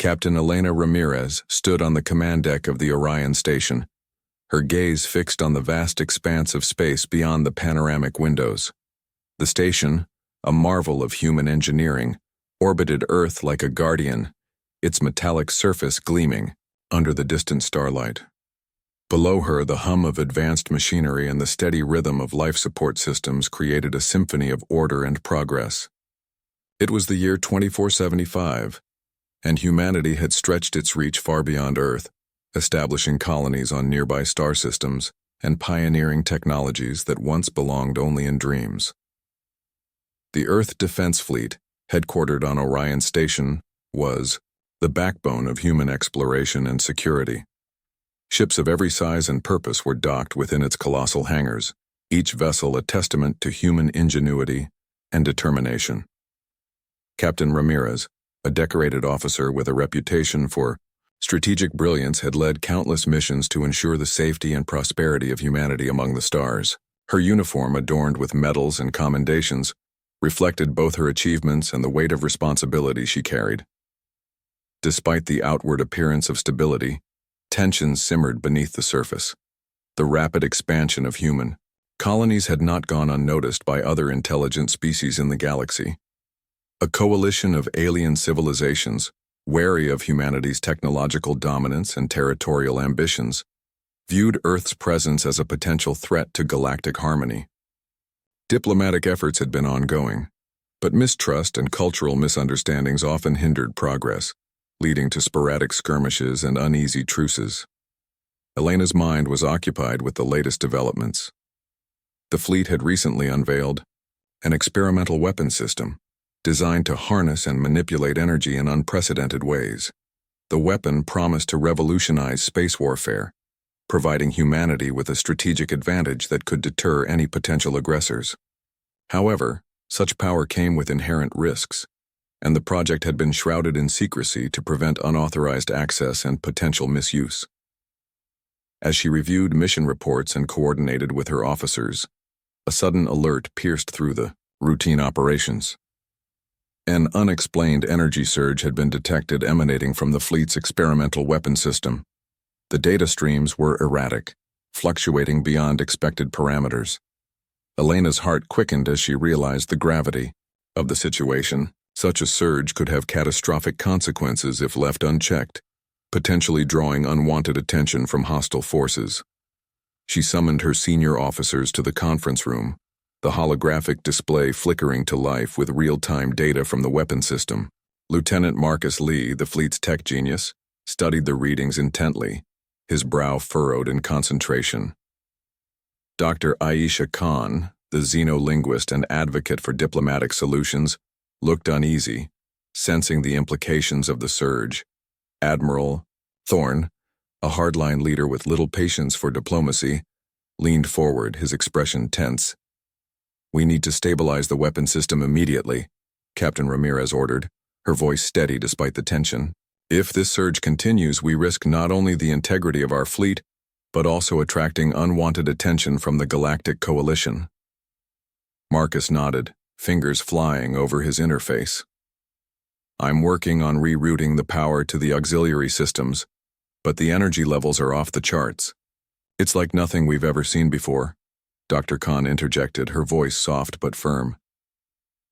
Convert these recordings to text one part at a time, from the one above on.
Captain Elena Ramirez stood on the command deck of the Orion station, her gaze fixed on the vast expanse of space beyond the panoramic windows. The station, a marvel of human engineering, orbited Earth like a guardian, its metallic surface gleaming under the distant starlight. Below her, the hum of advanced machinery and the steady rhythm of life support systems created a symphony of order and progress. It was the year 2475, and humanity had stretched its reach far beyond Earth, establishing colonies on nearby star systems and pioneering technologies that once belonged only in dreams. The Earth Defense Fleet, headquartered on Orion Station, was the backbone of human exploration and security. Ships of every size and purpose were docked within its colossal hangars, each vessel a testament to human ingenuity and determination. Captain Ramirez, a decorated officer with a reputation for strategic brilliance, had led countless missions to ensure the safety and prosperity of humanity among the stars. Her uniform, adorned with medals and commendations, reflected both her achievements and the weight of responsibility she carried. Despite the outward appearance of stability, tensions simmered beneath the surface. The rapid expansion of human colonies had not gone unnoticed by other intelligent species in the galaxy. A coalition of alien civilizations, wary of humanity's technological dominance and territorial ambitions, viewed Earth's presence as a potential threat to galactic harmony. Diplomatic efforts had been ongoing, but mistrust and cultural misunderstandings often hindered progress, leading to sporadic skirmishes and uneasy truces. Elena's mind was occupied with the latest developments. The fleet had recently unveiled an experimental weapon system designed to harness and manipulate energy in unprecedented ways. The weapon promised to revolutionize space warfare, providing humanity with a strategic advantage that could deter any potential aggressors. However, such power came with inherent risks, and the project had been shrouded in secrecy to prevent unauthorized access and potential misuse. As she reviewed mission reports and coordinated with her officers, a sudden alert pierced through the routine operations. An unexplained energy surge had been detected emanating from the fleet's experimental weapon system. The data streams were erratic, fluctuating beyond expected parameters. Elena's heart quickened as she realized the gravity of the situation. Such a surge could have catastrophic consequences if left unchecked, potentially drawing unwanted attention from hostile forces. She summoned her senior officers to the conference room, the holographic display flickering to life with real-time data from the weapon system. Lieutenant Marcus Lee, the fleet's tech genius, studied the readings intently, his brow furrowed in concentration. Dr. Aisha Khan, the xenolinguist and advocate for diplomatic solutions, looked uneasy, sensing the implications of the surge. Admiral Thorne, a hardline leader with little patience for diplomacy, leaned forward, his expression tense. "We need to stabilize the weapon system immediately," Captain Ramirez ordered, her voice steady despite the tension. "If this surge continues, we risk not only the integrity of our fleet, but also attracting unwanted attention from the Galactic Coalition." Marcus nodded, fingers flying over his interface. "I'm working on rerouting the power to the auxiliary systems, but the energy levels are off the charts. It's like nothing we've ever seen before," Dr. Khan interjected, her voice soft but firm.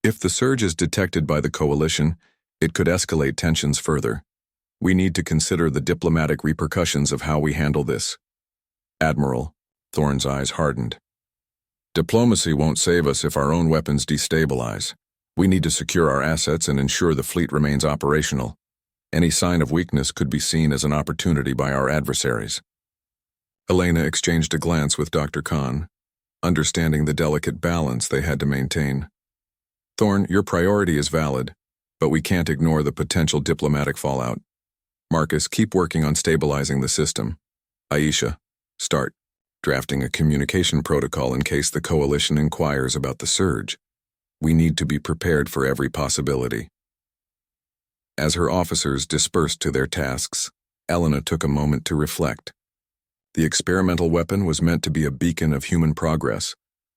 "If the surge is detected by the Coalition, it could escalate tensions further. We need to consider the diplomatic repercussions of how we handle this." "Admiral," Thorne's eyes hardened. "Diplomacy won't save us if our own weapons destabilize. We need to secure our assets and ensure the fleet remains operational. Any sign of weakness could be seen as an opportunity by our adversaries." Elena exchanged a glance with Dr. Khan, understanding the delicate balance they had to maintain. "Thorne, your priority is valid, but we can't ignore the potential diplomatic fallout. Marcus, keep working on stabilizing the system. Aisha, start drafting a communication protocol in case the Coalition inquires about the surge. We need to be prepared for every possibility." As her officers dispersed to their tasks, Elena took a moment to reflect. The experimental weapon was meant to be a beacon of human progress,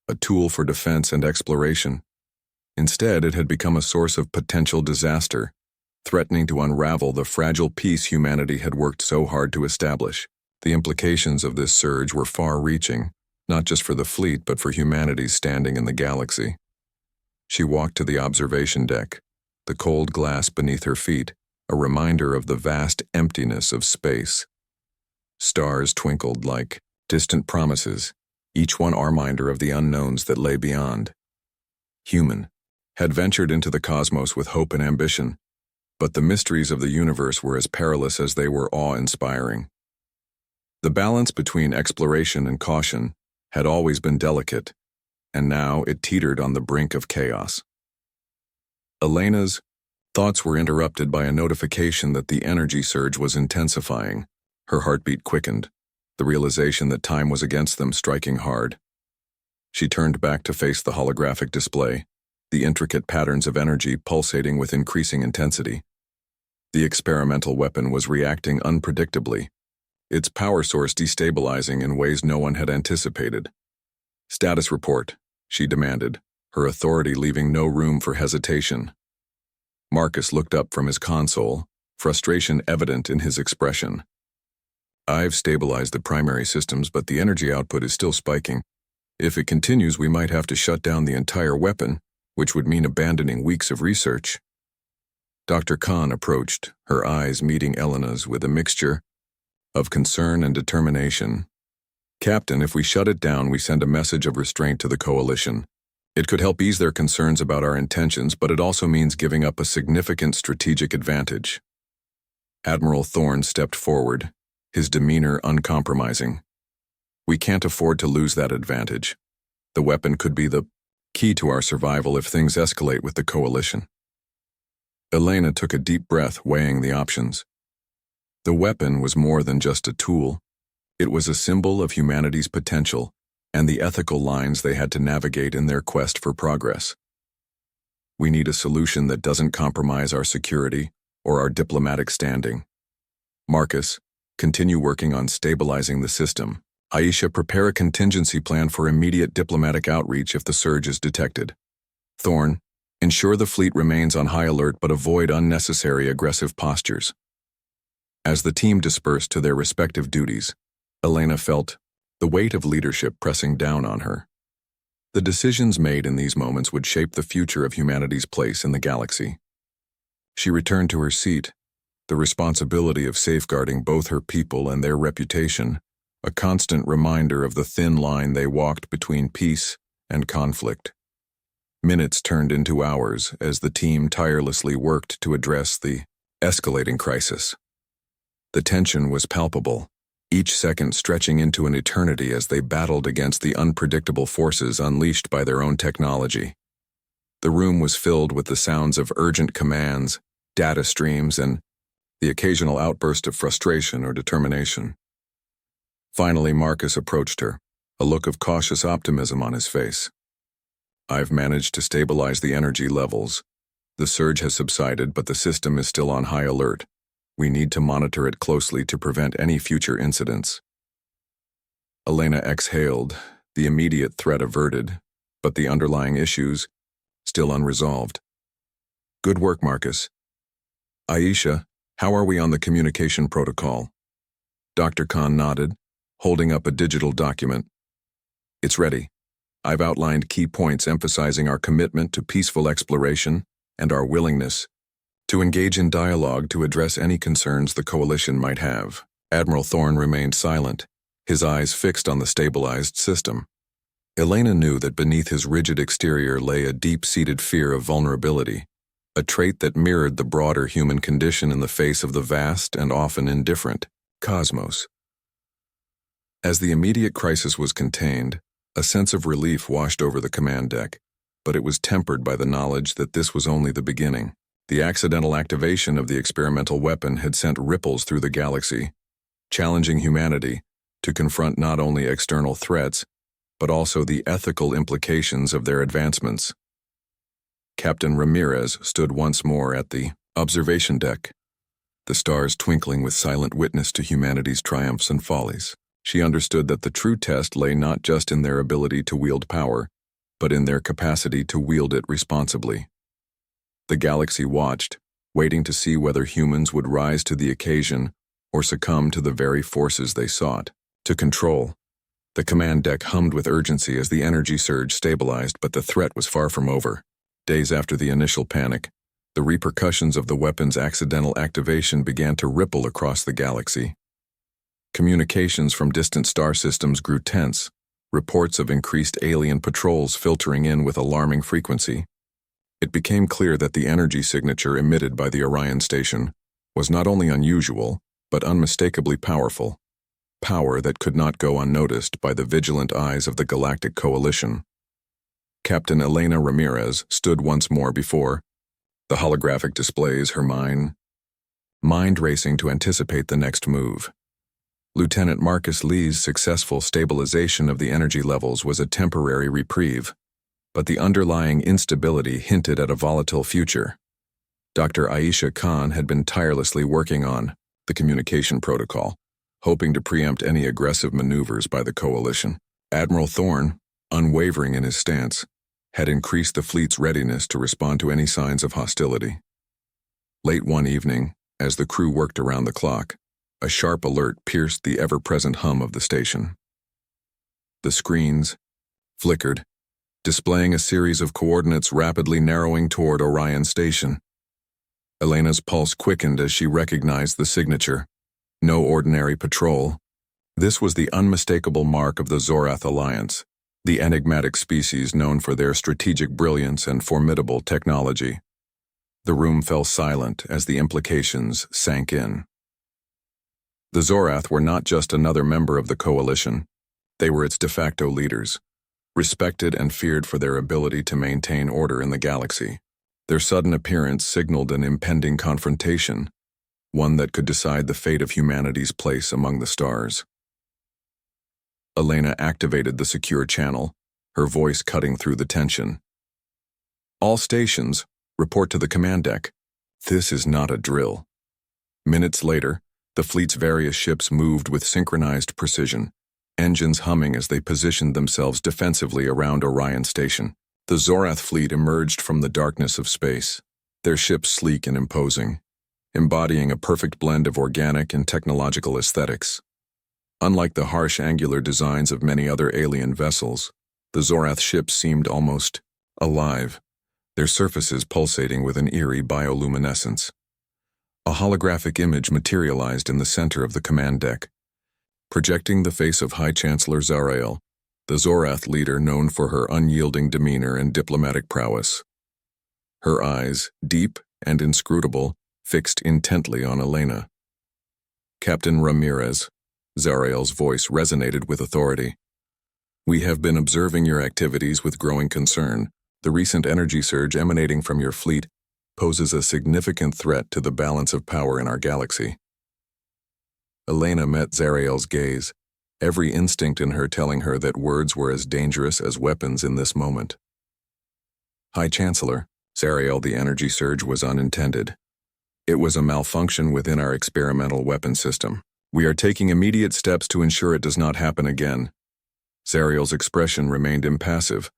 a tool for defense and exploration. Instead, it had become a source of potential disaster, threatening to unravel the fragile peace humanity had worked so hard to establish. The implications of this surge were far-reaching, not just for the fleet but for humanity's standing in the galaxy. She walked to the observation deck, the cold glass beneath her feet, a reminder of the vast emptiness of space. Stars twinkled like distant promises, each one a reminder of the unknowns that lay beyond. Human had ventured into the cosmos with hope and ambition, but the mysteries of the universe were as perilous as they were awe-inspiring. The balance between exploration and caution had always been delicate, and now it teetered on the brink of chaos. Elena's thoughts were interrupted by a notification that the energy surge was intensifying. Her heartbeat quickened, the realization that time was against them striking hard. She turned back to face the holographic display, the intricate patterns of energy pulsating with increasing intensity. The experimental weapon was reacting unpredictably, its power source destabilizing in ways no one had anticipated. "Status report," she demanded, her authority leaving no room for hesitation. Marcus looked up from his console, frustration evident in his expression. "I've stabilized the primary systems, but the energy output is still spiking. If it continues, we might have to shut down the entire weapon, which would mean abandoning weeks of research." Dr. Khan approached, her eyes meeting Elena's with a mixture of concern and determination. "Captain, if we shut it down, we send a message of restraint to the Coalition. It could help ease their concerns about our intentions, but it also means giving up a significant strategic advantage." Admiral Thorne stepped forward, his demeanor uncompromising. "We can't afford to lose that advantage. The weapon could be the key to our survival if things escalate with the Coalition." Elena took a deep breath, weighing the options. The weapon was more than just a tool. It was a symbol of humanity's potential and the ethical lines they had to navigate in their quest for progress. "We need a solution that doesn't compromise our security or our diplomatic standing. Marcus, continue working on stabilizing the system. Aisha, prepare a contingency plan for immediate diplomatic outreach if the surge is detected. Thorne, ensure the fleet remains on high alert but avoid unnecessary aggressive postures." As the team dispersed to their respective duties, Elena felt the weight of leadership pressing down on her. The decisions made in these moments would shape the future of humanity's place in the galaxy. She returned to her seat, the responsibility of safeguarding both her people and their reputation, a constant reminder of the thin line they walked between peace and conflict. Minutes turned into hours as the team tirelessly worked to address the escalating crisis. The tension was palpable, each second stretching into an eternity as they battled against the unpredictable forces unleashed by their own technology. The room was filled with the sounds of urgent commands, data streams, and the occasional outburst of frustration or determination. Finally, Marcus approached her, a look of cautious optimism on his face. "I've managed to stabilize the energy levels. The surge has subsided, but the system is still on high alert. We need to monitor it closely to prevent any future incidents." Elena exhaled, the immediate threat averted, but the underlying issues still unresolved. "Good work, Marcus. Aisha, how are we on the communication protocol?" Dr. Khan nodded, holding up a digital document. "It's ready. I've outlined key points emphasizing our commitment to peaceful exploration and our willingness to engage in dialogue to address any concerns the Coalition might have." Admiral Thorne remained silent, his eyes fixed on the stabilized system. Elena knew that beneath his rigid exterior lay a deep-seated fear of vulnerability, a trait that mirrored the broader human condition in the face of the vast and often indifferent cosmos. As the immediate crisis was contained, a sense of relief washed over the command deck, but it was tempered by the knowledge that this was only the beginning. The accidental activation of the experimental weapon had sent ripples through the galaxy, challenging humanity to confront not only external threats, but also the ethical implications of their advancements. Captain Ramirez stood once more at the observation deck, the stars twinkling with silent witness to humanity's triumphs and follies. She understood that the true test lay not just in their ability to wield power, but in their capacity to wield it responsibly. The galaxy watched, waiting to see whether humans would rise to the occasion or succumb to the very forces they sought to control. The command deck hummed with urgency as the energy surge stabilized, but the threat was far from over. Days after the initial panic, the repercussions of the weapon's accidental activation began to ripple across the galaxy. Communications from distant star systems grew tense, reports of increased alien patrols filtering in with alarming frequency. It became clear that the energy signature emitted by the Orion station was not only unusual, but unmistakably powerful. Power that could not go unnoticed by the vigilant eyes of the Galactic Coalition. Captain Elena Ramirez stood once more before the holographic displays, her mind racing to anticipate the next move. Lieutenant Marcus Lee's successful stabilization of the energy levels was a temporary reprieve, but the underlying instability hinted at a volatile future. Dr. Aisha Khan had been tirelessly working on the communication protocol, hoping to preempt any aggressive maneuvers by the coalition. Admiral Thorne, unwavering in his stance, had increased the fleet's readiness to respond to any signs of hostility. Late one evening, as the crew worked around the clock, a sharp alert pierced the ever-present hum of the station. The screens flickered, displaying a series of coordinates rapidly narrowing toward Orion Station. Elena's pulse quickened as she recognized the signature. No ordinary patrol. This was the unmistakable mark of the Zorath Alliance, the enigmatic species known for their strategic brilliance and formidable technology. The room fell silent as the implications sank in. The Zorath were not just another member of the coalition. They were its de facto leaders, respected and feared for their ability to maintain order in the galaxy. Their sudden appearance signaled an impending confrontation, one that could decide the fate of humanity's place among the stars. Elena activated the secure channel, her voice cutting through the tension. "All stations, report to the command deck. This is not a drill." Minutes later, the fleet's various ships moved with synchronized precision, engines humming as they positioned themselves defensively around Orion Station. The Zorath fleet emerged from the darkness of space, their ships sleek and imposing, embodying a perfect blend of organic and technological aesthetics. Unlike the harsh angular designs of many other alien vessels, the Zorath ships seemed almost alive, their surfaces pulsating with an eerie bioluminescence. A holographic image materialized in the center of the command deck, projecting the face of High Chancellor Zarael, the Zorath leader known for her unyielding demeanor and diplomatic prowess. Her eyes, deep and inscrutable, fixed intently on Elena. "Captain Ramirez," Zarael's voice resonated with authority. "We have been observing your activities with growing concern. The recent energy surge emanating from your fleet poses a significant threat to the balance of power in our galaxy." Elena met Zarael's gaze, every instinct in her telling her that words were as dangerous as weapons in this moment. "High Chancellor," Zarael, the energy surge was unintended. It was a malfunction within our experimental weapon system. We are taking immediate steps to ensure it does not happen again. Zarael's expression remained impassive,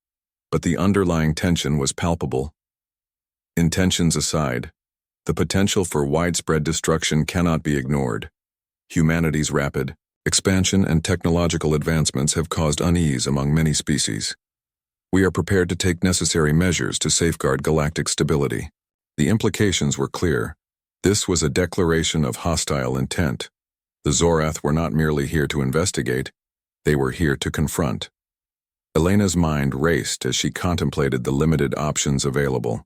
but the underlying tension was palpable. Intentions aside, the potential for widespread destruction cannot be ignored. Humanity's rapid expansion and technological advancements have caused unease among many species. We are prepared to take necessary measures to safeguard galactic stability. The implications were clear. This was a declaration of hostile intent. The Zorath were not merely here to investigate, they were here to confront. Elena's mind raced as she contemplated the limited options available.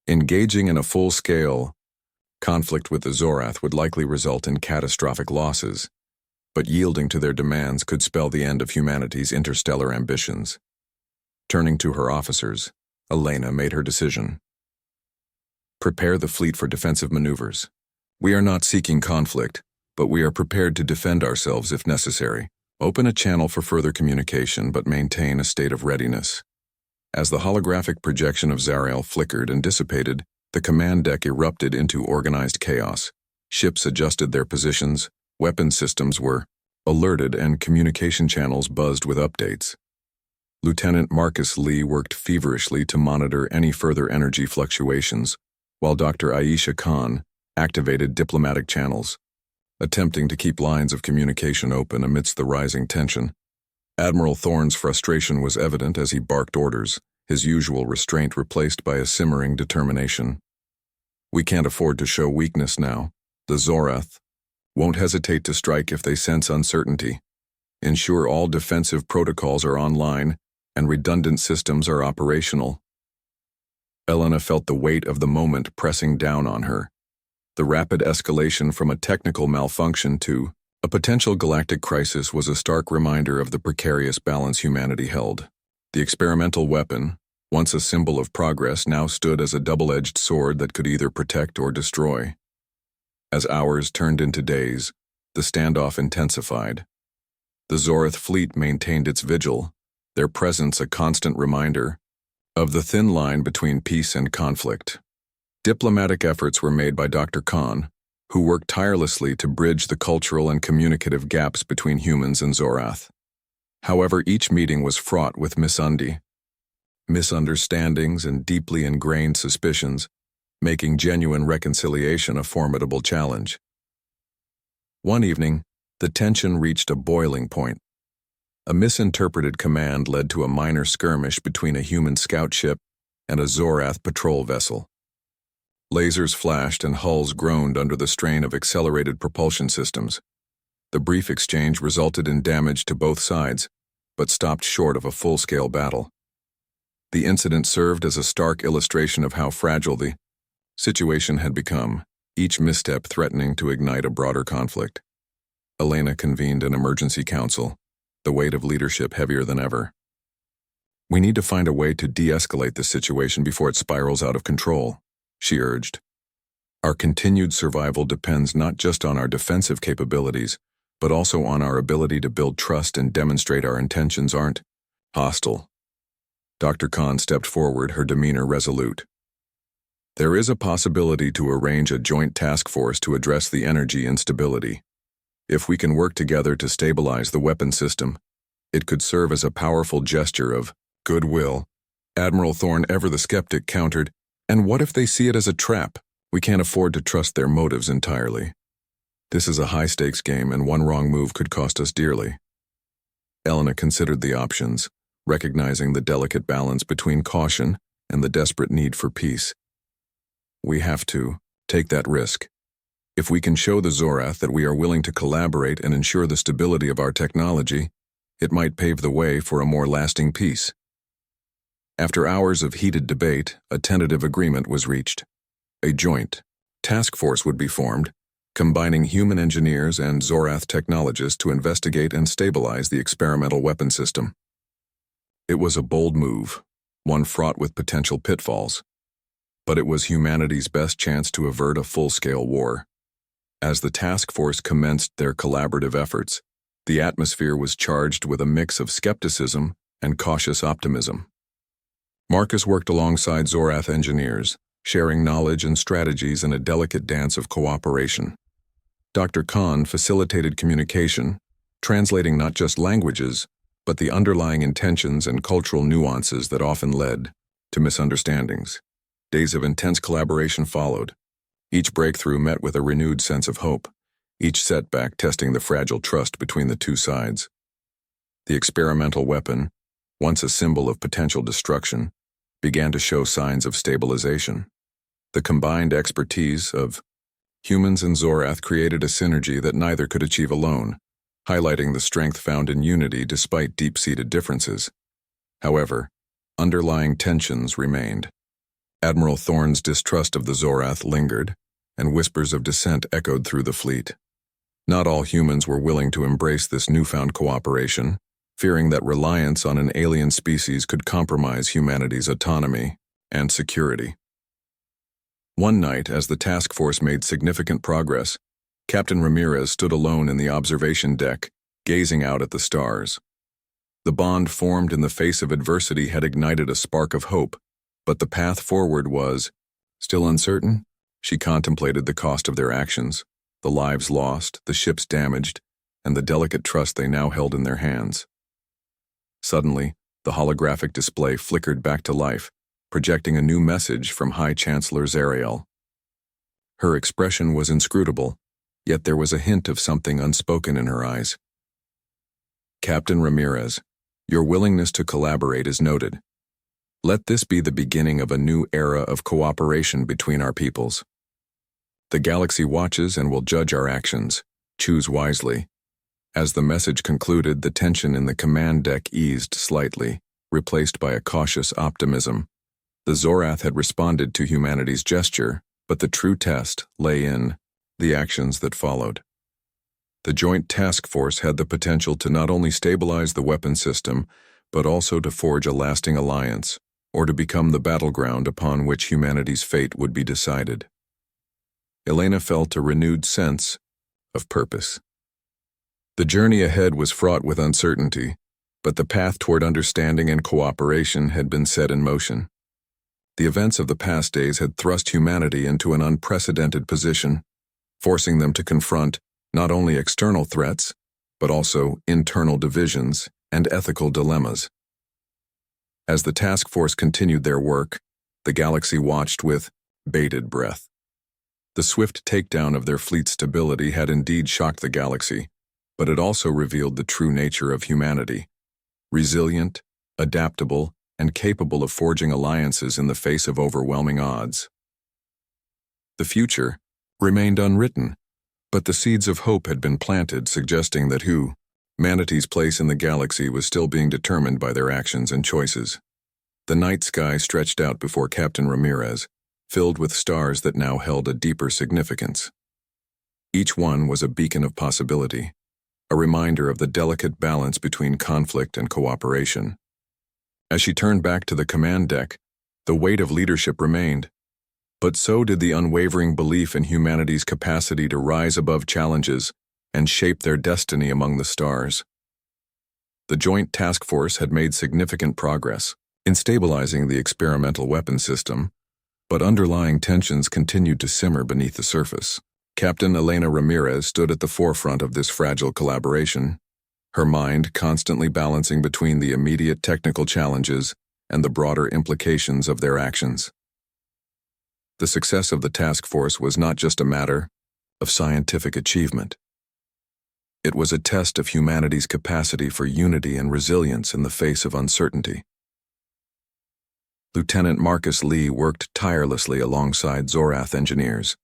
Engaging in a full-scale conflict with the Zorath would likely result in catastrophic losses, but yielding to their demands could spell the end of humanity's interstellar ambitions. Turning to her officers, Elena made her decision. "Prepare the fleet for defensive maneuvers. We are not seeking conflict, but we are prepared to defend ourselves if necessary. Open a channel for further communication, but maintain a state of readiness." As the holographic projection of Zarael flickered and dissipated, the command deck erupted into organized chaos. Ships adjusted their positions, weapon systems were alerted, and communication channels buzzed with updates. Lieutenant Marcus Lee worked feverishly to monitor any further energy fluctuations, while Dr. Aisha Khan activated diplomatic channels, attempting to keep lines of communication open amidst the rising tension. Admiral Thorne's frustration was evident as he barked orders, his usual restraint replaced by a simmering determination. "We can't afford to show weakness now. The Zorath won't hesitate to strike if they sense uncertainty. Ensure all defensive protocols are online and redundant systems are operational." Elena felt the weight of the moment pressing down on her. The rapid escalation from a technical malfunction to a potential galactic crisis was a stark reminder of the precarious balance humanity held. The experimental weapon, once a symbol of progress, now stood as a double-edged sword that could either protect or destroy. As hours turned into days, the standoff intensified. The Zorath fleet maintained its vigil, their presence a constant reminder of the thin line between peace and conflict. Diplomatic efforts were made by Dr. Khan, who worked tirelessly to bridge the cultural and communicative gaps between humans and Zorath. However, each meeting was fraught with misunderstandings and deeply ingrained suspicions, making genuine reconciliation a formidable challenge. One evening, the tension reached a boiling point. A misinterpreted command led to a minor skirmish between a human scout ship and a Zorath patrol vessel. Lasers flashed and hulls groaned under the strain of accelerated propulsion systems. The brief exchange resulted in damage to both sides, but stopped short of a full-scale battle. The incident served as a stark illustration of how fragile the situation had become, each misstep threatening to ignite a broader conflict. Elena convened an emergency council, the weight of leadership heavier than ever. "We need to find a way to de-escalate this situation before it spirals out of control," she urged. "Our continued survival depends not just on our defensive capabilities, but also on our ability to build trust and demonstrate our intentions aren't hostile." Dr. Khan stepped forward, her demeanor resolute. "There is a possibility to arrange a joint task force to address the energy instability. If we can work together to stabilize the weapon system, it could serve as a powerful gesture of goodwill." Admiral Thorne, ever the skeptic, countered, "And what if they see it as a trap? We can't afford to trust their motives entirely. This is a high-stakes game, and one wrong move could cost us dearly." Elena considered the options, recognizing the delicate balance between caution and the desperate need for peace. "We have to take that risk. If we can show the Zorath that we are willing to collaborate and ensure the stability of our technology, it might pave the way for a more lasting peace." After hours of heated debate, a tentative agreement was reached. A joint task force would be formed, combining human engineers and Zorath technologists to investigate and stabilize the experimental weapon system. It was a bold move, one fraught with potential pitfalls, but it was humanity's best chance to avert a full-scale war. As the task force commenced their collaborative efforts, the atmosphere was charged with a mix of skepticism and cautious optimism. Marcus worked alongside Zorath engineers, sharing knowledge and strategies in a delicate dance of cooperation. Dr. Khan facilitated communication, translating not just languages, but the underlying intentions and cultural nuances that often led to misunderstandings. Days of intense collaboration followed. Each breakthrough met with a renewed sense of hope, each setback testing the fragile trust between the two sides. The experimental weapon, once a symbol of potential destruction, began to show signs of stabilization. The combined expertise of humans and Zorath created a synergy that neither could achieve alone, highlighting the strength found in unity despite deep-seated differences. However, underlying tensions remained. Admiral Thorne's distrust of the Zorath lingered, and whispers of dissent echoed through the fleet. Not all humans were willing to embrace this newfound cooperation, fearing that reliance on an alien species could compromise humanity's autonomy and security. One night, as the task force made significant progress, Captain Ramirez stood alone in the observation deck, gazing out at the stars. The bond formed in the face of adversity had ignited a spark of hope, but the path forward was still uncertain. She contemplated the cost of their actions, the lives lost, the ships damaged, and the delicate trust they now held in their hands. Suddenly, the holographic display flickered back to life, projecting a new message from High Chancellor Zariel. Her expression was inscrutable, yet there was a hint of something unspoken in her eyes. Captain Ramirez, your willingness to collaborate is noted. Let this be the beginning of a new era of cooperation between our peoples. The galaxy watches and will judge our actions. Choose wisely. As the message concluded, the tension in the command deck eased slightly, replaced by a cautious optimism. The Zorath had responded to humanity's gesture, but the true test lay in the actions that followed. The Joint Task Force had the potential to not only stabilize the weapon system, but also to forge a lasting alliance, or to become the battleground upon which humanity's fate would be decided. Elena felt a renewed sense of purpose. The journey ahead was fraught with uncertainty, but the path toward understanding and cooperation had been set in motion. The events of the past days had thrust humanity into an unprecedented position, forcing them to confront not only external threats, but also internal divisions and ethical dilemmas. As the task force continued their work, the galaxy watched with bated breath. The swift takedown of their fleet's stability had indeed shocked the galaxy, but it also revealed the true nature of humanity: resilient, adaptable, and capable of forging alliances in the face of overwhelming odds. The future remained unwritten, but the seeds of hope had been planted, suggesting that humanity's place in the galaxy was still being determined by their actions and choices. The night sky stretched out before Captain Ramirez, filled with stars that now held a deeper significance. Each one was a beacon of possibility, a reminder of the delicate balance between conflict and cooperation. As she turned back to the command deck, the weight of leadership remained, but so did the unwavering belief in humanity's capacity to rise above challenges and shape their destiny among the stars. The Joint Task Force had made significant progress in stabilizing the experimental weapon system, but underlying tensions continued to simmer beneath the surface. Captain Elena Ramirez stood at the forefront of this fragile collaboration, her mind constantly balancing between the immediate technical challenges and the broader implications of their actions. The success of the task force was not just a matter of scientific achievement. It was a test of humanity's capacity for unity and resilience in the face of uncertainty. Lieutenant Marcus Lee worked tirelessly alongside Zorath engineers,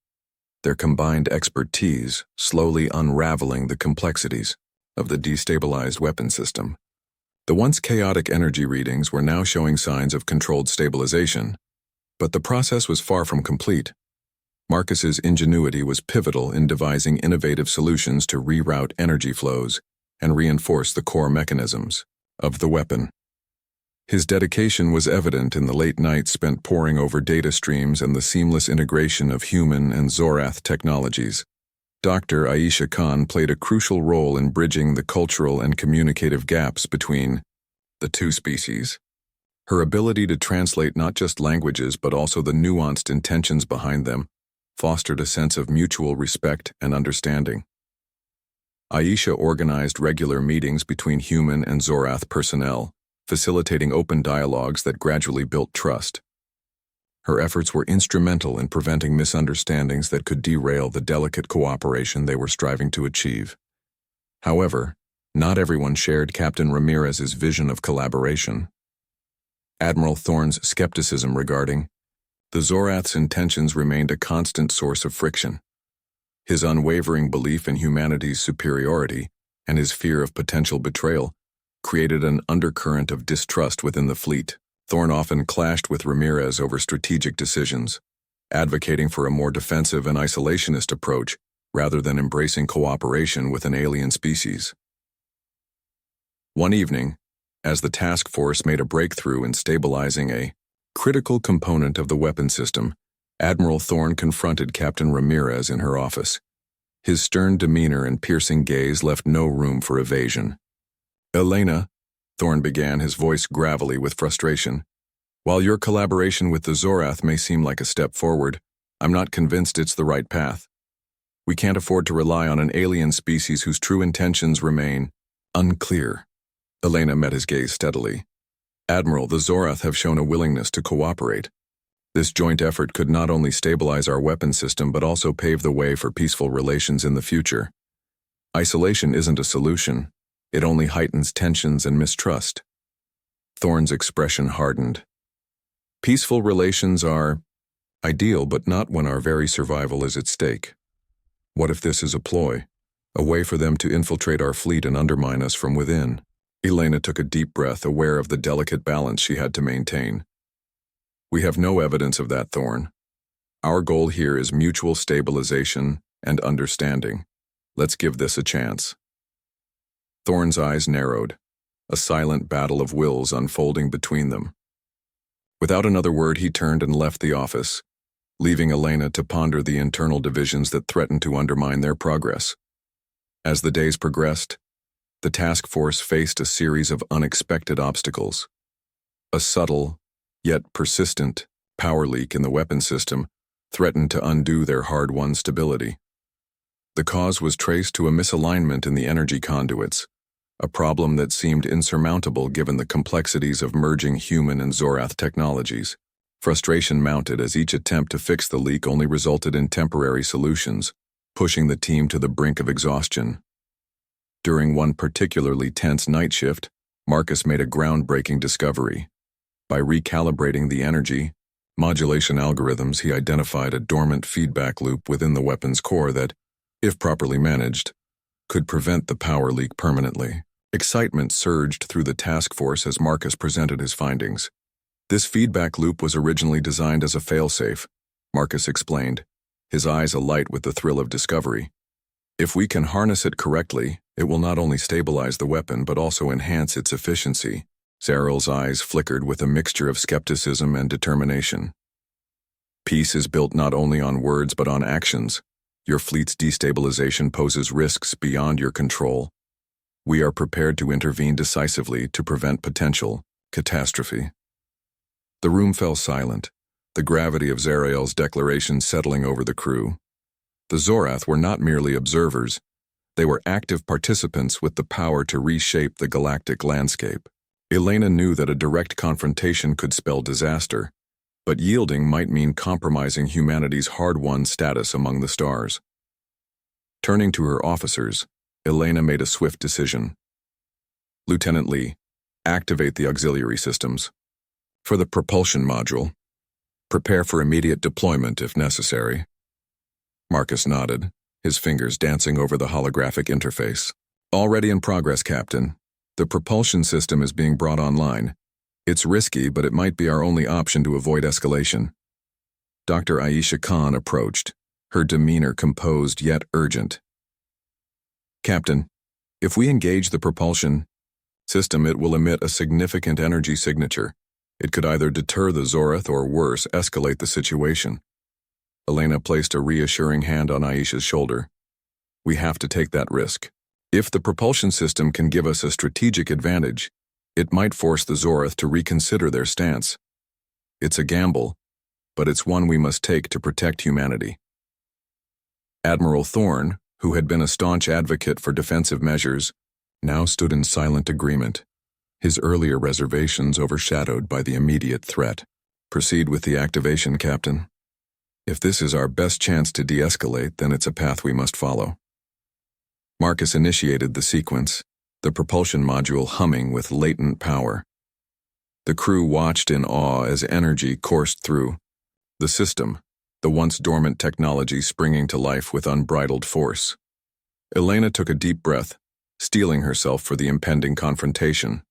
their combined expertise slowly unraveling the complexities of the destabilized weapon system. The once chaotic energy readings were now showing signs of controlled stabilization, but the process was far from complete. Marcus's ingenuity was pivotal in devising innovative solutions to reroute energy flows and reinforce the core mechanisms of the weapon. His dedication was evident in the late nights spent poring over data streams and the seamless integration of human and Zorath technologies. Dr. Aisha Khan played a crucial role in bridging the cultural and communicative gaps between the two species. Her ability to translate not just languages but also the nuanced intentions behind them fostered a sense of mutual respect and understanding. Aisha organized regular meetings between human and Zorath personnel, facilitating open dialogues that gradually built trust. Her efforts were instrumental in preventing misunderstandings that could derail the delicate cooperation they were striving to achieve. However, not everyone shared Captain Ramirez's vision of collaboration. Admiral Thorne's skepticism regarding the Zorath's intentions remained a constant source of friction. His unwavering belief in humanity's superiority and his fear of potential betrayal created an undercurrent of distrust within the fleet. Thorne often clashed with Ramirez over strategic decisions, advocating for a more defensive and isolationist approach rather than embracing cooperation with an alien species. One evening, as the task force made a breakthrough in stabilizing a critical component of the weapon system, Admiral Thorne confronted Captain Ramirez in her office. His stern demeanor and piercing gaze left no room for evasion. "Elena," Thorne began, his voice gravelly with frustration, "while your collaboration with the Zorath may seem like a step forward, I'm not convinced it's the right path. We can't afford to rely on an alien species whose true intentions remain unclear." Elena met his gaze steadily. "Admiral, the Zorath have shown a willingness to cooperate. This joint effort could not only stabilize our weapon system but also pave the way for peaceful relations in the future. Isolation isn't a solution. It only heightens tensions and mistrust. Thorne's expression hardened. Peaceful relations are ideal, but not when our very survival is at stake. What if this is a ploy? A way for them to infiltrate our fleet and undermine us from within? Elena took a deep breath, aware of the delicate balance she had to maintain. We have no evidence of that, Thorne. Our goal here is mutual stabilization and understanding. Let's give this a chance. Thorne's eyes narrowed, a silent battle of wills unfolding between them. Without another word, he turned and left the office, leaving Elena to ponder the internal divisions that threatened to undermine their progress. As the days progressed, the task force faced a series of unexpected obstacles. A subtle, yet persistent, power leak in the weapon system threatened to undo their hard-won stability. The cause was traced to a misalignment in the energy conduits, a problem that seemed insurmountable given the complexities of merging human and Zorath technologies. Frustration mounted as each attempt to fix the leak only resulted in temporary solutions, pushing the team to the brink of exhaustion. During one particularly tense night shift, Marcus made a groundbreaking discovery. By recalibrating the energy modulation algorithms, he identified a dormant feedback loop within the weapon's core that, if properly managed, could prevent the power leak permanently. Excitement surged through the task force as Marcus presented his findings. This feedback loop was originally designed as a failsafe, Marcus explained, his eyes alight with the thrill of discovery. If we can harness it correctly, it will not only stabilize the weapon but also enhance its efficiency. Zarel's eyes flickered with a mixture of skepticism and determination. Peace is built not only on words but on actions. Your fleet's destabilization poses risks beyond your control. We are prepared to intervene decisively to prevent potential catastrophe. The room fell silent, the gravity of Zarel's declaration settling over the crew. The Zorath were not merely observers. They were active participants with the power to reshape the galactic landscape. Elena knew that a direct confrontation could spell disaster, but yielding might mean compromising humanity's hard-won status among the stars. Turning to her officers, Elena made a swift decision. Lieutenant Lee, activate the auxiliary systems. For the propulsion module, prepare for immediate deployment if necessary. Marcus nodded, his fingers dancing over the holographic interface. Already in progress, Captain. The propulsion system is being brought online. It's risky, but it might be our only option to avoid escalation. Dr. Aisha Khan approached, her demeanor composed yet urgent. Captain, if we engage the propulsion system, it will emit a significant energy signature. It could either deter the Zorath or, worse, escalate the situation. Elena placed a reassuring hand on Aisha's shoulder. We have to take that risk. If the propulsion system can give us a strategic advantage, it might force the Zorath to reconsider their stance. It's a gamble, but it's one we must take to protect humanity. Admiral Thorne, who had been a staunch advocate for defensive measures, now stood in silent agreement, his earlier reservations overshadowed by the immediate threat. Proceed with the activation, Captain. If this is our best chance to de-escalate, then it's a path we must follow. Marcus initiated the sequence, the propulsion module humming with latent power. The crew watched in awe as energy coursed through the system, the once dormant technology springing to life with unbridled force. Elena took a deep breath, steeling herself for the impending confrontation.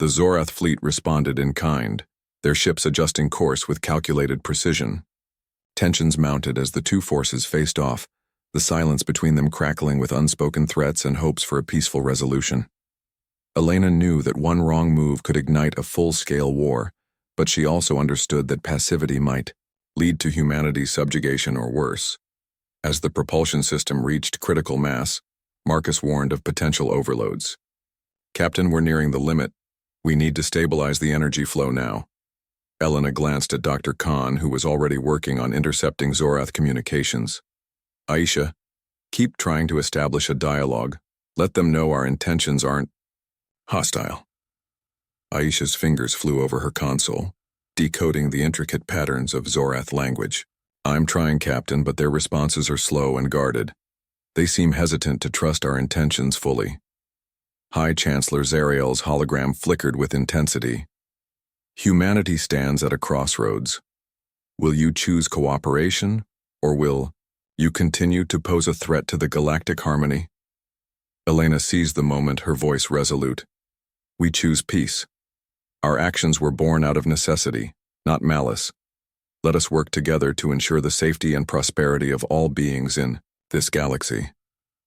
The Zorath fleet responded in kind, their ships adjusting course with calculated precision. Tensions mounted as the two forces faced off, the silence between them crackling with unspoken threats and hopes for a peaceful resolution. Elena knew that one wrong move could ignite a full-scale war, but she also understood that passivity might lead to humanity's subjugation or worse. As the propulsion system reached critical mass, Marcus warned of potential overloads. Captain, we're nearing the limit. We need to stabilize the energy flow now. Elena glanced at Dr. Khan, who was already working on intercepting Zorath communications. Aisha, keep trying to establish a dialogue. Let them know our intentions aren't hostile. Aisha's fingers flew over her console, decoding the intricate patterns of Zorath language. I'm trying, Captain, but their responses are slow and guarded. They seem hesitant to trust our intentions fully. High Chancellor Zariel's hologram flickered with intensity. Humanity stands at a crossroads. Will you choose cooperation, or will you continue to pose a threat to the galactic harmony? Elena seized the moment, her voice resolute. We choose peace. Our actions were born out of necessity, not malice. Let us work together to ensure the safety and prosperity of all beings in this galaxy.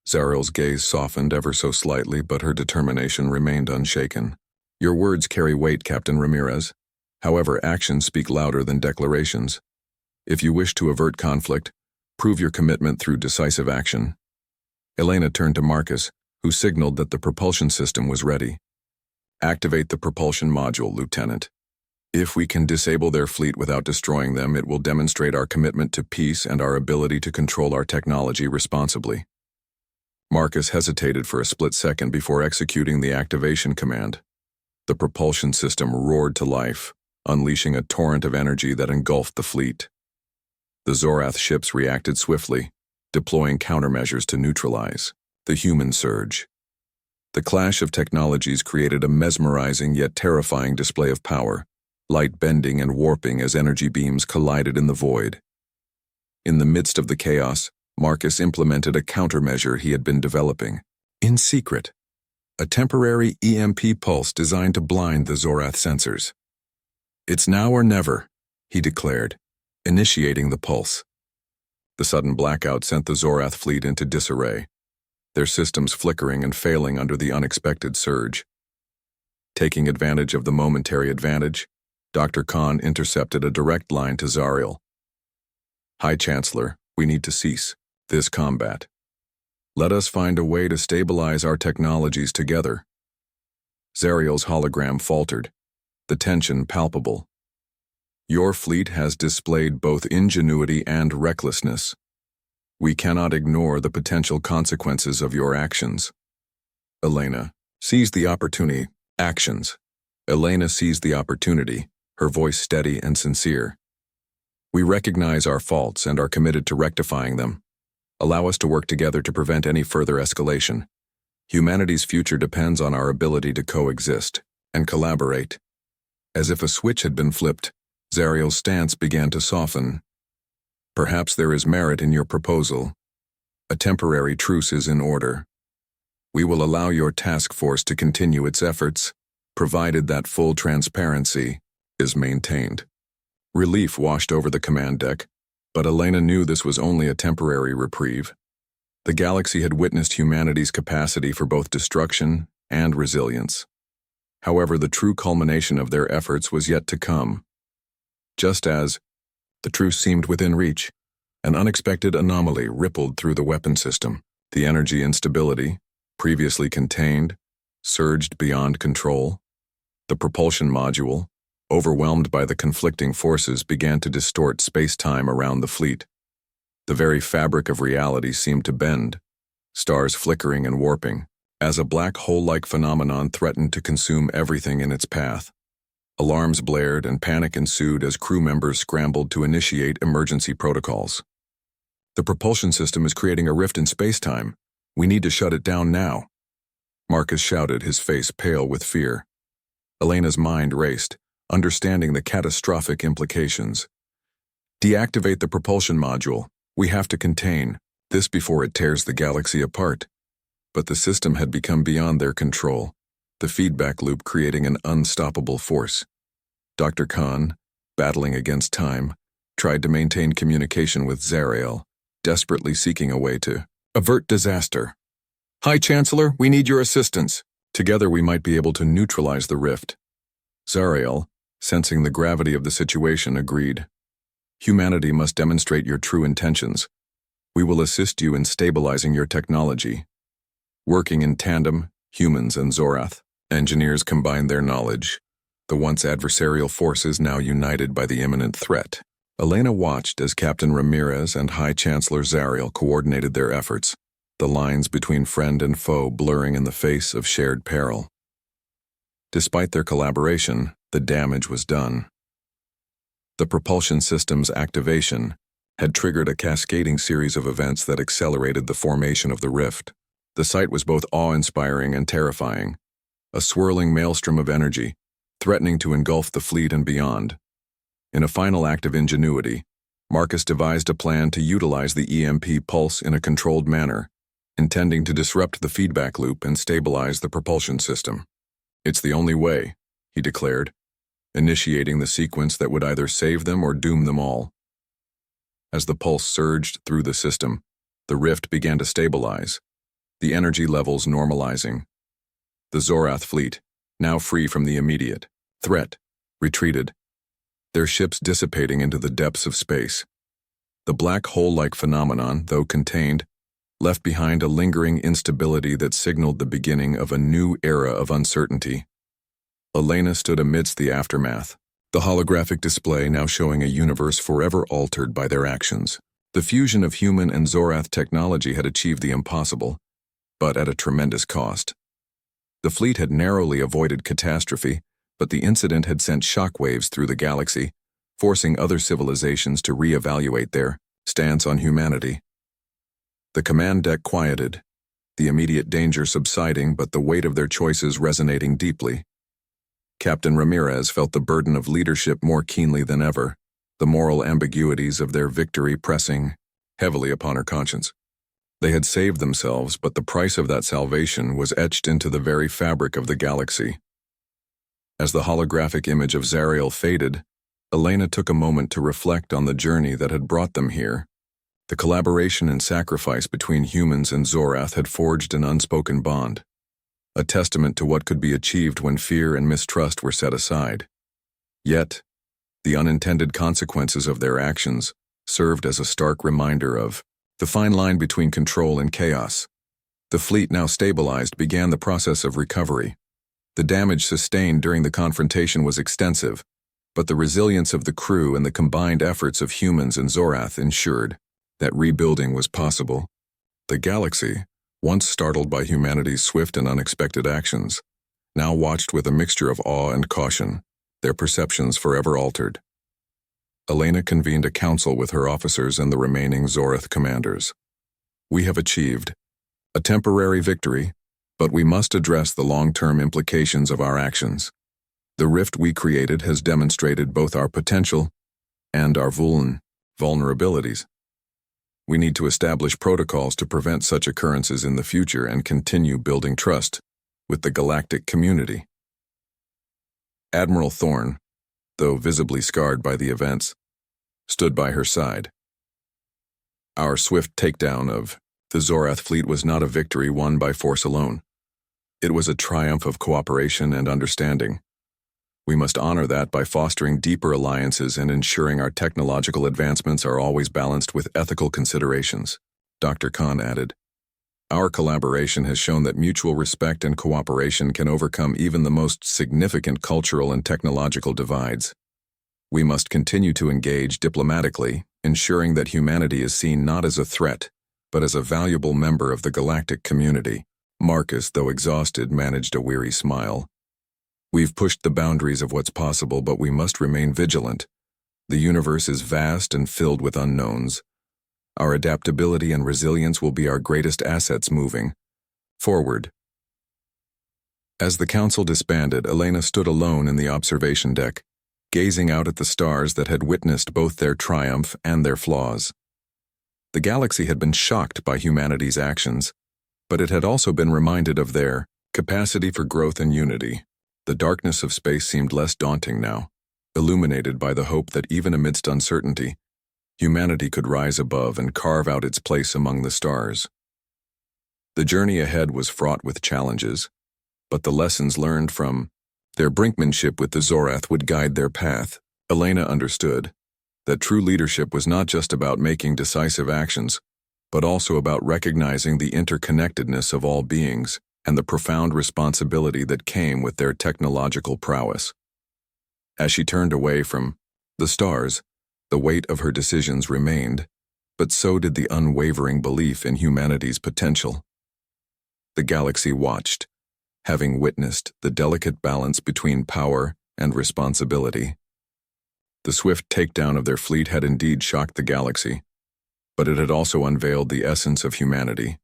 Zariel's gaze softened ever so slightly, but her determination remained unshaken. Your words carry weight, Captain Ramirez. However, actions speak louder than declarations. If you wish to avert conflict, prove your commitment through decisive action. Elena turned to Marcus, who signaled that the propulsion system was ready. Activate the propulsion module, Lieutenant. If we can disable their fleet without destroying them, it will demonstrate our commitment to peace and our ability to control our technology responsibly. Marcus hesitated for a split second before executing the activation command. The propulsion system roared to life, unleashing a torrent of energy that engulfed the fleet. The Zorath ships reacted swiftly, deploying countermeasures to neutralize the human surge. The clash of technologies created a mesmerizing yet terrifying display of power, light bending and warping as energy beams collided in the void. In the midst of the chaos, Marcus implemented a countermeasure he had been developing. In secret, a temporary EMP pulse designed to blind the Zorath sensors. It's now or never, he declared, initiating the pulse. The sudden blackout sent the Zorath fleet into disarray, their systems flickering and failing under the unexpected surge. Taking advantage of the momentary advantage, Dr. Khan intercepted a direct line to Zariel. High Chancellor, we need to cease this combat. Let us find a way to stabilize our technologies together. Zariel's hologram faltered, the tension palpable. Your fleet has displayed both ingenuity and recklessness. We cannot ignore the potential consequences of your actions. Elena seized the opportunity. Actions. Elena seized the opportunity, her voice steady and sincere. We recognize our faults and are committed to rectifying them. Allow us to work together to prevent any further escalation. Humanity's future depends on our ability to coexist and collaborate. As if a switch had been flipped, Zariel's stance began to soften. Perhaps there is merit in your proposal. A temporary truce is in order. We will allow your task force to continue its efforts, provided that full transparency is maintained. Relief washed over the command deck, but Elena knew this was only a temporary reprieve. The galaxy had witnessed humanity's capacity for both destruction and resilience. However, the true culmination of their efforts was yet to come. Just as the truce seemed within reach, an unexpected anomaly rippled through the weapon system. The energy instability, previously contained, surged beyond control. The propulsion module, overwhelmed by the conflicting forces, began to distort space-time around the fleet. The very fabric of reality seemed to bend, stars flickering and warping, as a black hole-like phenomenon threatened to consume everything in its path. Alarms blared and panic ensued as crew members scrambled to initiate emergency protocols. The propulsion system is creating a rift in space-time. We need to shut it down now. Marcus shouted, his face pale with fear. Elena's mind raced, understanding the catastrophic implications. Deactivate the propulsion module. We have to contain this before it tears the galaxy apart. But the system had become beyond their control, the feedback loop creating an unstoppable force. Dr. Khan, battling against time, tried to maintain communication with Zariel, desperately seeking a way to avert disaster. High Chancellor, we need your assistance. Together we might be able to neutralize the rift. Zariel, sensing the gravity of the situation, agreed. Humanity must demonstrate your true intentions. We will assist you in stabilizing your technology. Working in tandem, humans and Zorath, engineers combined their knowledge, the once adversarial forces now united by the imminent threat. Elena watched as Captain Ramirez and High Chancellor Zariel coordinated their efforts, the lines between friend and foe blurring in the face of shared peril. Despite their collaboration, the damage was done. The propulsion system's activation had triggered a cascading series of events that accelerated the formation of the rift. The sight was both awe-inspiring and terrifying, a swirling maelstrom of energy, threatening to engulf the fleet and beyond. In a final act of ingenuity, Marcus devised a plan to utilize the EMP pulse in a controlled manner, intending to disrupt the feedback loop and stabilize the propulsion system. "It's the only way," he declared, initiating the sequence that would either save them or doom them all. As the pulse surged through the system, the rift began to stabilize, the energy levels normalizing. The Zorath fleet, now free from the immediate threat, retreated, their ships dissipating into the depths of space. The black hole-like phenomenon, though contained, left behind a lingering instability that signaled the beginning of a new era of uncertainty. Elena stood amidst the aftermath, the holographic display now showing a universe forever altered by their actions. The fusion of human and Zorath technology had achieved the impossible, but at a tremendous cost. The fleet had narrowly avoided catastrophe, but the incident had sent shockwaves through the galaxy, forcing other civilizations to reevaluate their stance on humanity. The command deck quieted, the immediate danger subsiding, but the weight of their choices resonating deeply. Captain Ramirez felt the burden of leadership more keenly than ever, the moral ambiguities of their victory pressing heavily upon her conscience. They had saved themselves, but the price of that salvation was etched into the very fabric of the galaxy. As the holographic image of Zariel faded, Elena took a moment to reflect on the journey that had brought them here. The collaboration and sacrifice between humans and Zorath had forged an unspoken bond, a testament to what could be achieved when fear and mistrust were set aside. Yet, the unintended consequences of their actions served as a stark reminder of the fine line between control and chaos. The fleet, now stabilized, began the process of recovery. The damage sustained during the confrontation was extensive, but the resilience of the crew and the combined efforts of humans and Zorath ensured that rebuilding was possible. The galaxy, once startled by humanity's swift and unexpected actions, now watched with a mixture of awe and caution, their perceptions forever altered. Elena convened a council with her officers and the remaining Zorath commanders. "We have achieved a temporary victory, but we must address the long-term implications of our actions. The rift we created has demonstrated both our potential and our vulnerabilities. We need to establish protocols to prevent such occurrences in the future and continue building trust with the galactic community." Admiral Thorne, though visibly scarred by the events, stood by her side. "Our swift takedown of the Zorath fleet was not a victory won by force alone. It was a triumph of cooperation and understanding. We must honor that by fostering deeper alliances and ensuring our technological advancements are always balanced with ethical considerations," Dr. Khan added. "Our collaboration has shown that mutual respect and cooperation can overcome even the most significant cultural and technological divides. We must continue to engage diplomatically, ensuring that humanity is seen not as a threat, but as a valuable member of the galactic community." Marcus, though exhausted, managed a weary smile. "We've pushed the boundaries of what's possible, but we must remain vigilant. The universe is vast and filled with unknowns. Our adaptability and resilience will be our greatest assets moving forward." As the council disbanded, Elena stood alone in the observation deck, gazing out at the stars that had witnessed both their triumph and their flaws. The galaxy had been shocked by humanity's actions, but it had also been reminded of their capacity for growth and unity. The darkness of space seemed less daunting now, illuminated by the hope that even amidst uncertainty, humanity could rise above and carve out its place among the stars. The journey ahead was fraught with challenges, but the lessons learned from their brinkmanship with the Zorath would guide their path. Elena understood that true leadership was not just about making decisive actions, but also about recognizing the interconnectedness of all beings and the profound responsibility that came with their technological prowess. As she turned away from the stars, the weight of her decisions remained, but so did the unwavering belief in humanity's potential. The galaxy watched, having witnessed the delicate balance between power and responsibility. The swift takedown of their fleet had indeed shocked the galaxy, but it had also unveiled the essence of humanity: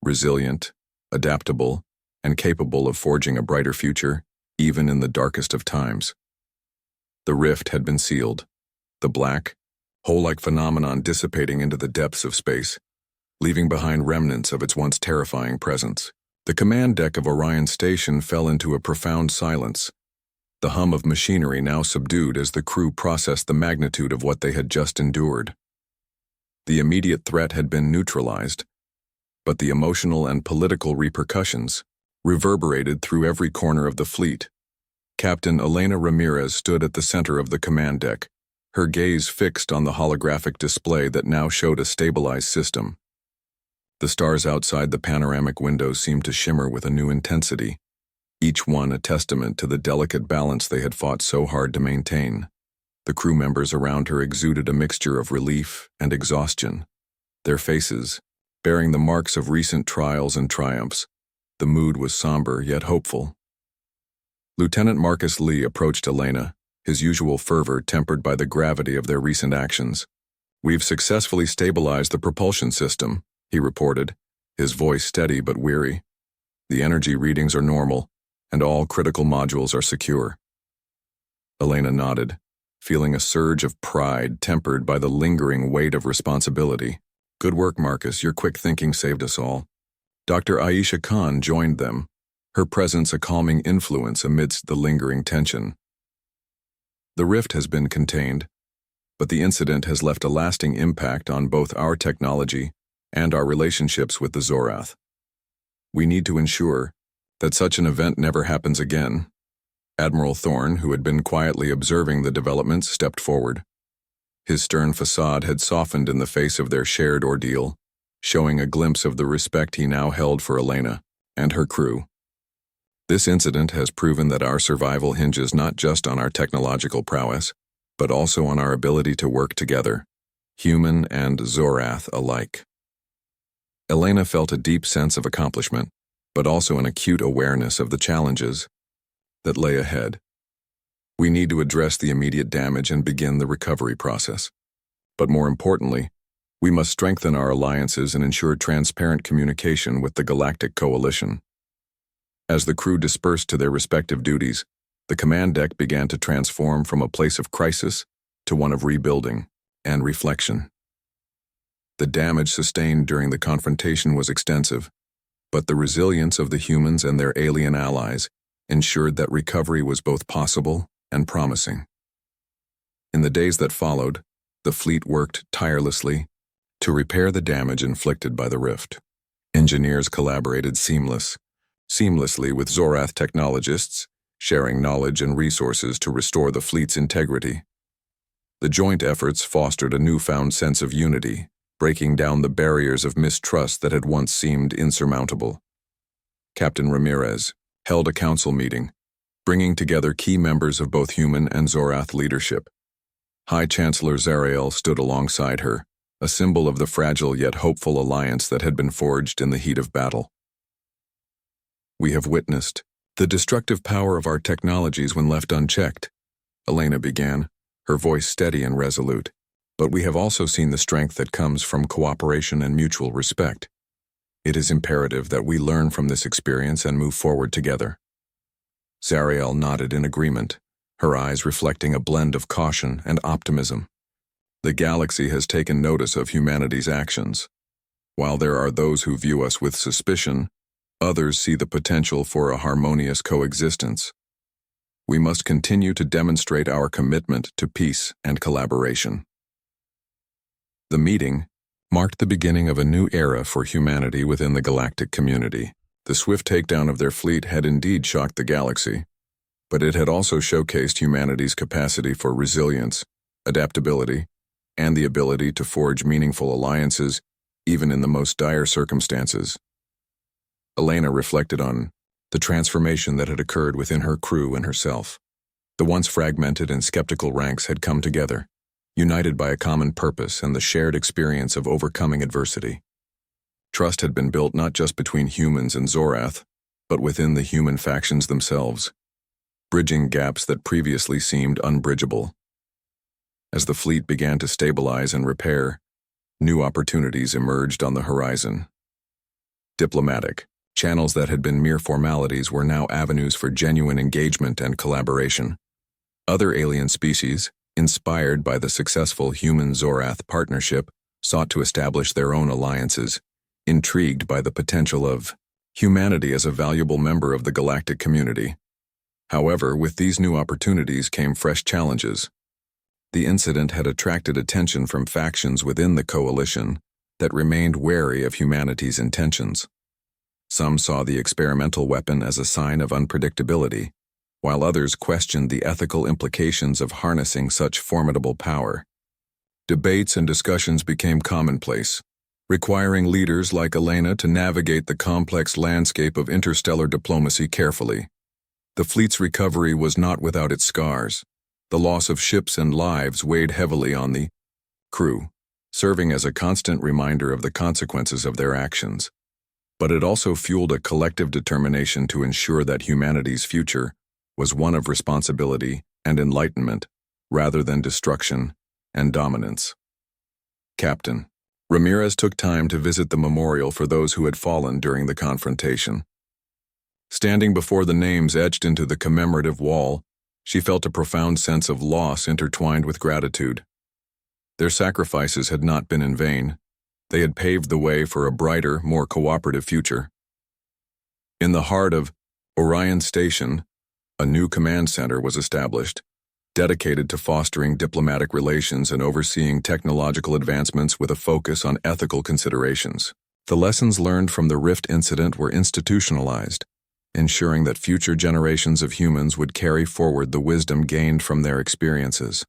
resilient, adaptable, and capable of forging a brighter future, even in the darkest of times. The rift had been sealed, the black, hole-like phenomenon dissipating into the depths of space, leaving behind remnants of its once terrifying presence. The command deck of Orion Station fell into a profound silence, the hum of machinery now subdued as the crew processed the magnitude of what they had just endured. The immediate threat had been neutralized, but the emotional and political repercussions reverberated through every corner of the fleet. Captain Elena Ramirez stood at the center of the command deck, her gaze fixed on the holographic display that now showed a stabilized system. The stars outside the panoramic windows seemed to shimmer with a new intensity, each one a testament to the delicate balance they had fought so hard to maintain. The crew members around her exuded a mixture of relief and exhaustion, their faces bearing the marks of recent trials and triumphs. The mood was somber yet hopeful. Lieutenant Marcus Lee approached Elena, his usual fervor tempered by the gravity of their recent actions. "We've successfully stabilized the propulsion system," he reported, his voice steady but weary. "The energy readings are normal, and all critical modules are secure." Elena nodded, feeling a surge of pride tempered by the lingering weight of responsibility. "Good work, Marcus. Your quick thinking saved us all." Dr. Aisha Khan joined them, her presence a calming influence amidst the lingering tension. "The rift has been contained, but the incident has left a lasting impact on both our technology and our relationships with the Zorath. We need to ensure that such an event never happens again." Admiral Thorne, who had been quietly observing the developments, stepped forward. His stern facade had softened in the face of their shared ordeal, showing a glimpse of the respect he now held for Elena and her crew. "This incident has proven that our survival hinges not just on our technological prowess, but also on our ability to work together, human and Zorath alike." Elena felt a deep sense of accomplishment, but also an acute awareness of the challenges that lay ahead. "We need to address the immediate damage and begin the recovery process. But more importantly, we must strengthen our alliances and ensure transparent communication with the Galactic Coalition." As the crew dispersed to their respective duties, the command deck began to transform from a place of crisis to one of rebuilding and reflection. The damage sustained during the confrontation was extensive, but the resilience of the humans and their alien allies ensured that recovery was both possible and promising. In the days that followed, the fleet worked tirelessly to repair the damage inflicted by the rift. Engineers collaborated seamlessly with Zorath technologists, sharing knowledge and resources to restore the fleet's integrity. The joint efforts fostered a newfound sense of unity, breaking down the barriers of mistrust that had once seemed insurmountable. Captain Ramirez held a council meeting, bringing together key members of both human and Zorath leadership. High Chancellor Zariel stood alongside her, a symbol of the fragile yet hopeful alliance that had been forged in the heat of battle. "We have witnessed the destructive power of our technologies when left unchecked," Elena began, her voice steady and resolute. "But we have also seen the strength that comes from cooperation and mutual respect. It is imperative that we learn from this experience and move forward together." Zariel nodded in agreement, her eyes reflecting a blend of caution and optimism. "The galaxy has taken notice of humanity's actions. While there are those who view us with suspicion, others see the potential for a harmonious coexistence. We must continue to demonstrate our commitment to peace and collaboration." The meeting marked the beginning of a new era for humanity within the galactic community. The swift takedown of their fleet had indeed shocked the galaxy, but it had also showcased humanity's capacity for resilience, adaptability, and the ability to forge meaningful alliances even in the most dire circumstances. Elena reflected on the transformation that had occurred within her crew and herself. The once fragmented and skeptical ranks had come together, united by a common purpose and the shared experience of overcoming adversity. Trust had been built not just between humans and Zorath, but within the human factions themselves, bridging gaps that previously seemed unbridgeable. As the fleet began to stabilize and repair, new opportunities emerged on the horizon. Diplomatic channels that had been mere formalities were now avenues for genuine engagement and collaboration. Other alien species, inspired by the successful human-Zorath partnership, sought to establish their own alliances, intrigued by the potential of humanity as a valuable member of the galactic community. However, with these new opportunities came fresh challenges. The incident had attracted attention from factions within the coalition that remained wary of humanity's intentions. Some saw the experimental weapon as a sign of unpredictability, while others questioned the ethical implications of harnessing such formidable power. Debates and discussions became commonplace, requiring leaders like Elena to navigate the complex landscape of interstellar diplomacy carefully. The fleet's recovery was not without its scars. The loss of ships and lives weighed heavily on the crew, serving as a constant reminder of the consequences of their actions. But it also fueled a collective determination to ensure that humanity's future was one of responsibility and enlightenment, rather than destruction and dominance. Captain Ramirez took time to visit the memorial for those who had fallen during the confrontation. Standing before the names etched into the commemorative wall, she felt a profound sense of loss intertwined with gratitude. Their sacrifices had not been in vain. They had paved the way for a brighter, more cooperative future. In the heart of Orion Station, a new command center was established, dedicated to fostering diplomatic relations and overseeing technological advancements with a focus on ethical considerations. The lessons learned from the Rift incident were institutionalized, ensuring that future generations of humans would carry forward the wisdom gained from their experiences.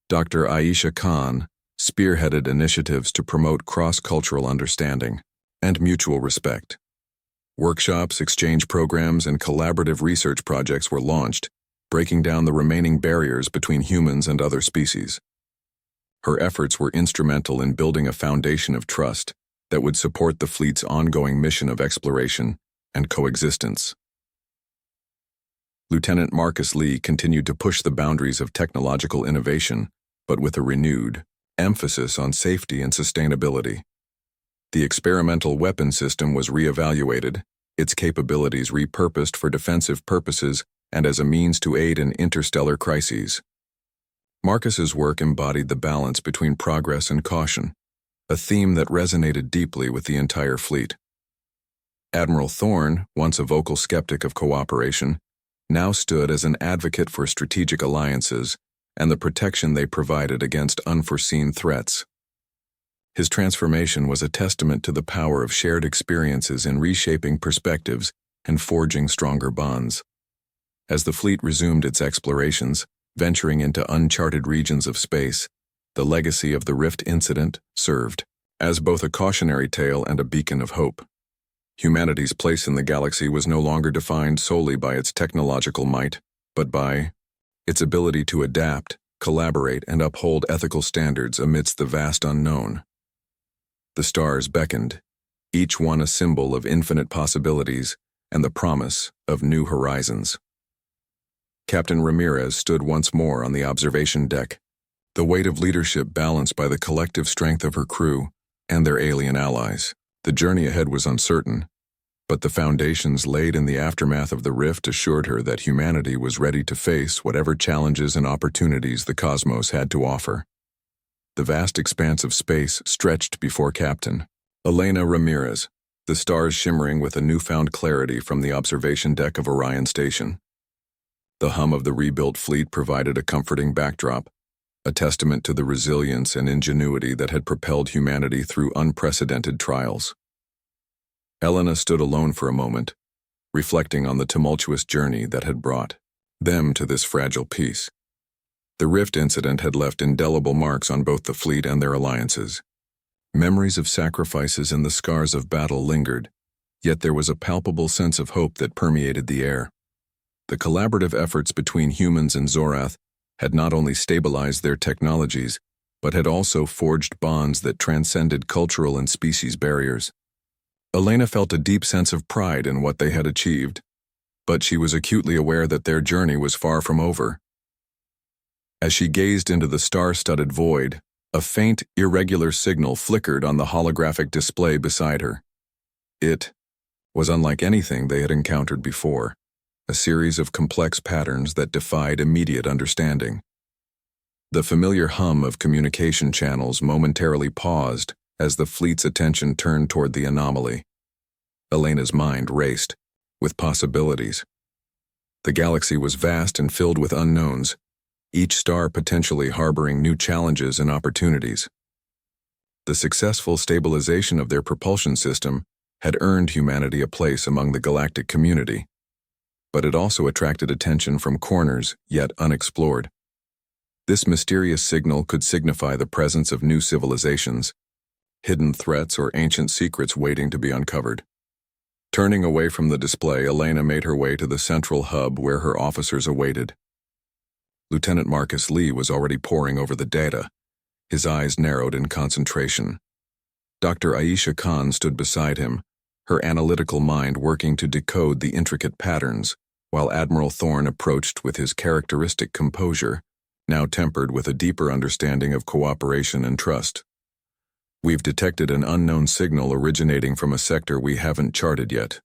Dr. Aisha Khan spearheaded initiatives to promote cross-cultural understanding and mutual respect. Workshops, exchange programs, and collaborative research projects were launched, breaking down the remaining barriers between humans and other species. Her efforts were instrumental in building a foundation of trust that would support the fleet's ongoing mission of exploration and coexistence. Lieutenant Marcus Lee continued to push the boundaries of technological innovation, but with a renewed emphasis on safety and sustainability. The experimental weapon system was reevaluated, its capabilities repurposed for defensive purposes and as a means to aid in interstellar crises. Marcus's work embodied the balance between progress and caution, a theme that resonated deeply with the entire fleet. Admiral Thorne, once a vocal skeptic of cooperation, now stood as an advocate for strategic alliances and the protection they provided against unforeseen threats. His transformation was a testament to the power of shared experiences in reshaping perspectives and forging stronger bonds. As the fleet resumed its explorations, venturing into uncharted regions of space, the legacy of the Rift incident served as both a cautionary tale and a beacon of hope. Humanity's place in the galaxy was no longer defined solely by its technological might, but by its ability to adapt, collaborate, and uphold ethical standards amidst the vast unknown. The stars beckoned, each one a symbol of infinite possibilities and the promise of new horizons. Captain Ramirez stood once more on the observation deck, the weight of leadership balanced by the collective strength of her crew and their alien allies. The journey ahead was uncertain, but the foundations laid in the aftermath of the Rift assured her that humanity was ready to face whatever challenges and opportunities the cosmos had to offer. The vast expanse of space stretched before Captain Elena Ramirez, the stars shimmering with a newfound clarity from the observation deck of Orion Station. The hum of the rebuilt fleet provided a comforting backdrop, a testament to the resilience and ingenuity that had propelled humanity through unprecedented trials. Elena stood alone for a moment, reflecting on the tumultuous journey that had brought them to this fragile peace. The Rift incident had left indelible marks on both the fleet and their alliances. Memories of sacrifices and the scars of battle lingered, yet there was a palpable sense of hope that permeated the air. The collaborative efforts between humans and Zorath had not only stabilized their technologies, but had also forged bonds that transcended cultural and species barriers. Elena felt a deep sense of pride in what they had achieved, but she was acutely aware that their journey was far from over. As she gazed into the star-studded void, a faint, irregular signal flickered on the holographic display beside her. It was unlike anything they had encountered before, a series of complex patterns that defied immediate understanding. The familiar hum of communication channels momentarily paused as the fleet's attention turned toward the anomaly. Elena's mind raced, with possibilities. The galaxy was vast and filled with unknowns, each star potentially harboring new challenges and opportunities. The successful stabilization of their propulsion system had earned humanity a place among the galactic community, but it also attracted attention from corners yet unexplored. This mysterious signal could signify the presence of new civilizations, hidden threats, or ancient secrets waiting to be uncovered. Turning away from the display, Elena made her way to the central hub where her officers awaited. Lieutenant Marcus Lee was already poring over the data, his eyes narrowed in concentration. Dr. Aisha Khan stood beside him, her analytical mind working to decode the intricate patterns, while Admiral Thorne approached with his characteristic composure, now tempered with a deeper understanding of cooperation and trust. "We've detected an unknown signal originating from a sector we haven't charted yet,"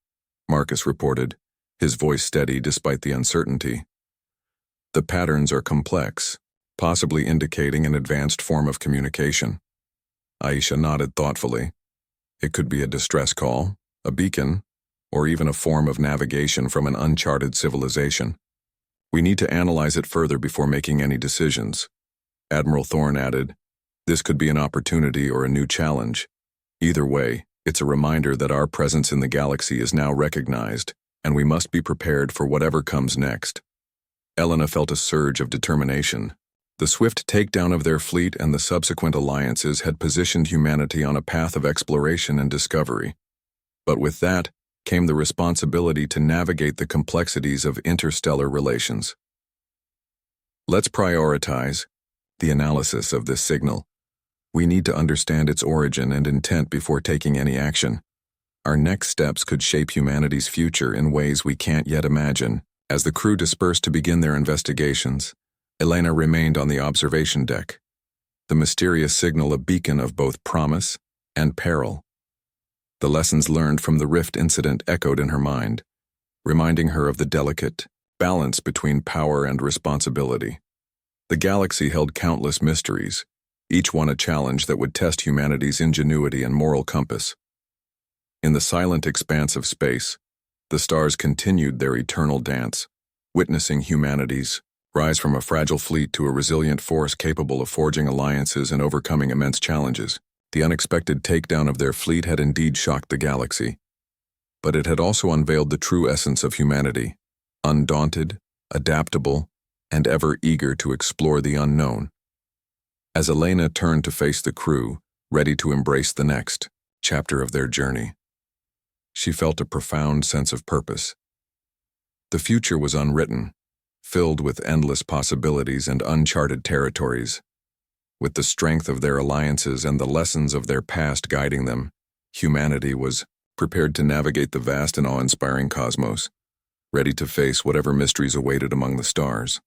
Marcus reported, his voice steady despite the uncertainty. "The patterns are complex, possibly indicating an advanced form of communication." Aisha nodded thoughtfully. "It could be a distress call, a beacon, or even a form of navigation from an uncharted civilization. We need to analyze it further before making any decisions." Admiral Thorne added, "This could be an opportunity or a new challenge. Either way, it's a reminder that our presence in the galaxy is now recognized, and we must be prepared for whatever comes next." Elena felt a surge of determination. The swift takedown of their fleet and the subsequent alliances had positioned humanity on a path of exploration and discovery. But with that came the responsibility to navigate the complexities of interstellar relations. "Let's prioritize the analysis of this signal. We need to understand its origin and intent before taking any action. Our next steps could shape humanity's future in ways we can't yet imagine." As the crew dispersed to begin their investigations, Elena remained on the observation deck, the mysterious signal a beacon of both promise and peril. The lessons learned from the Rift incident echoed in her mind, reminding her of the delicate balance between power and responsibility. The galaxy held countless mysteries, each one a challenge that would test humanity's ingenuity and moral compass. In the silent expanse of space, the stars continued their eternal dance, witnessing humanity's rise from a fragile fleet to a resilient force capable of forging alliances and overcoming immense challenges. The unexpected takedown of their fleet had indeed shocked the galaxy, but it had also unveiled the true essence of humanity, undaunted, adaptable, and ever eager to explore the unknown. As Elena turned to face the crew, ready to embrace the next chapter of their journey, she felt a profound sense of purpose. The future was unwritten, filled with endless possibilities and uncharted territories. With the strength of their alliances and the lessons of their past guiding them, humanity was prepared to navigate the vast and awe-inspiring cosmos, ready to face whatever mysteries awaited among the stars.